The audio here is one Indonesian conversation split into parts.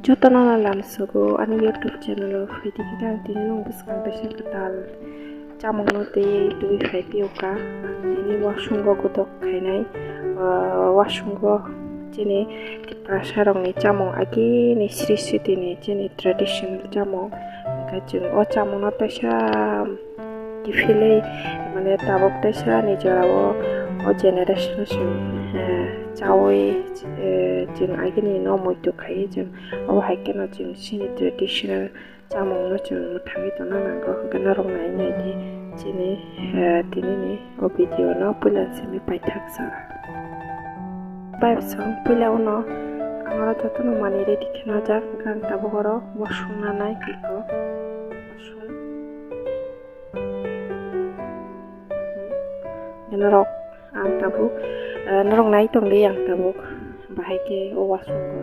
Jotana lamsugo ani YouTube channel fiti kita tini nong buskang desa ketal camong no te dui khai pioka tini wasungo godok khainai wasungo tini tiprasa rong ni camong agi ni sri sri tini tini traditional camong kajung o camong no tesa difile mane tabok tesa ni jarawo o generation cawe jeng agini no moito khai jeng o haikena jeng sini traditional camong no jeng mutangi to na nango gana rong nai nai di jini tini ni o video no pulan semi pai thaksa bai song pula no angara joto no mani ready khena jak gang tabogoro wasung na nai kiko wasung gana rok ang tabuk narong nai tong di yang tabuk bahai ke o wasung go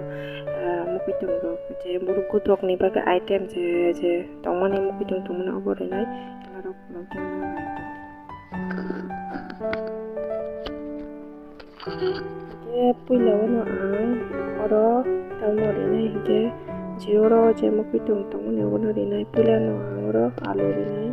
mukitung go je muru kutok ni baga item je tongmani mukitung tongmani obore nai narok long tong nai je puila wono ang oro tamori nai je jioro je mukitung tongmani wono ri nai puila no ang oro alu ri nai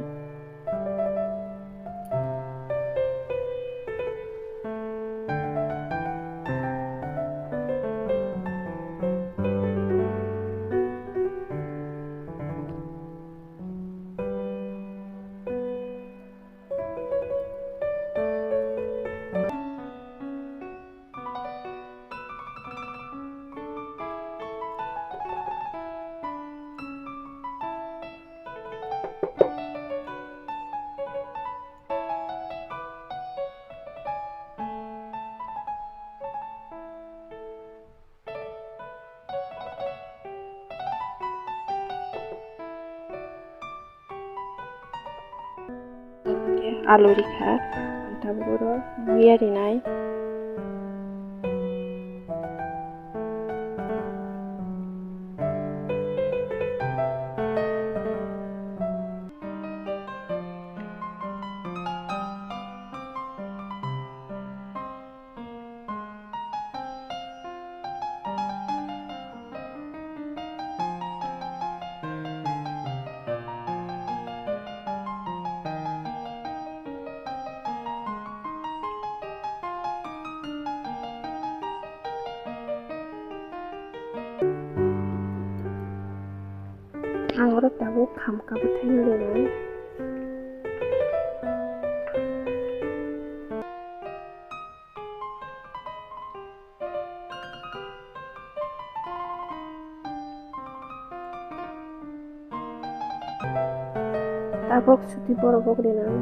alu rikha tabugoro biari nai angoro tabuk kham kabu thaino ri nai tabuk suti borobok ri nai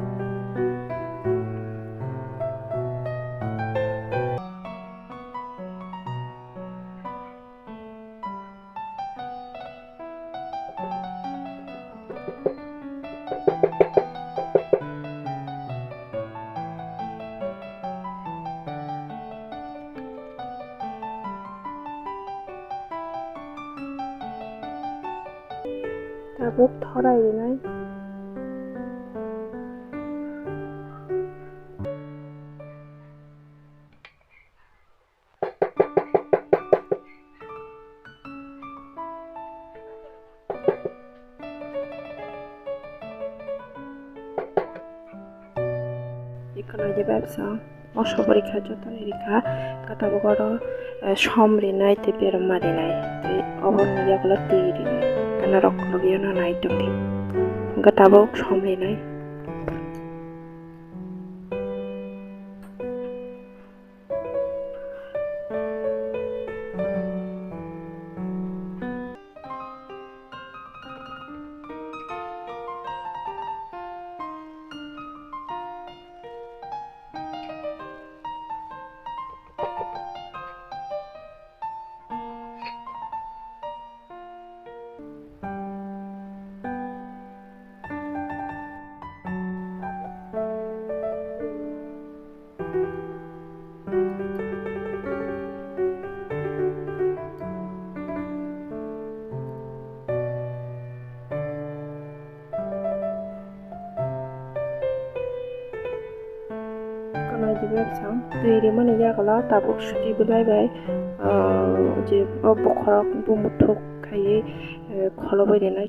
tabuk thorai ri nai ikan aja babsa osho porikha jotoni rikha kata bogoro som ri nai te peram mari nai te obon ni yagulo ti ri nai kana rok logi na nai tong di kata bog som ri nai Sang dari mana ya kalau tabuk suti belai bai je bokhorok bumutuk खायै खलबाय देना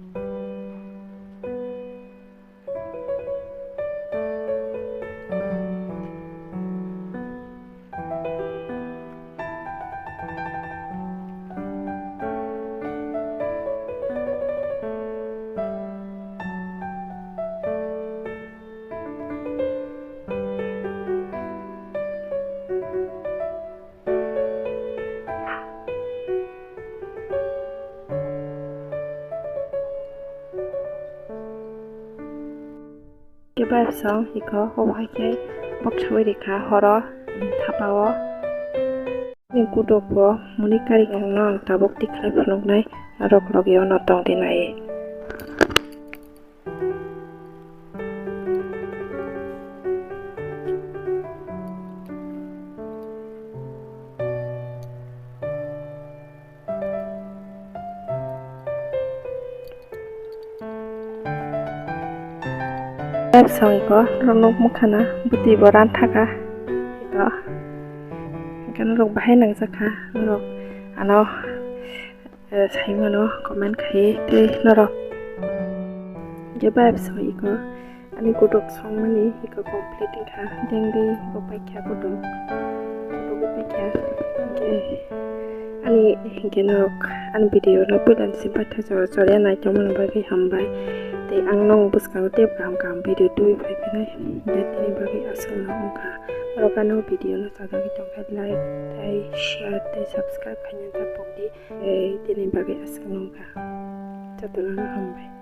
Kebabsong iko owakai boksawi reka horo thapao ni kudopo muni kari nong tabok tiklai phalongnai narok logio notong dinai Kebabsong iko ronok mukhana buti boran thaka iko kan rok bahai nang sakha rok ano saimano comment khai te norok Kebabsong iko ani kutok song mani iko complete kha dengdi iko paikha kutok paikha ani genok an video no pulan simpatha jore nai tomon bagi hambai te ang nong buskang te kam video tu phai phai nai tini bagi asal na ongka rokano video no sada ki tongkai like tai share tai subscribe khanya ta pokdi tini bagi asal nongka jatona hambai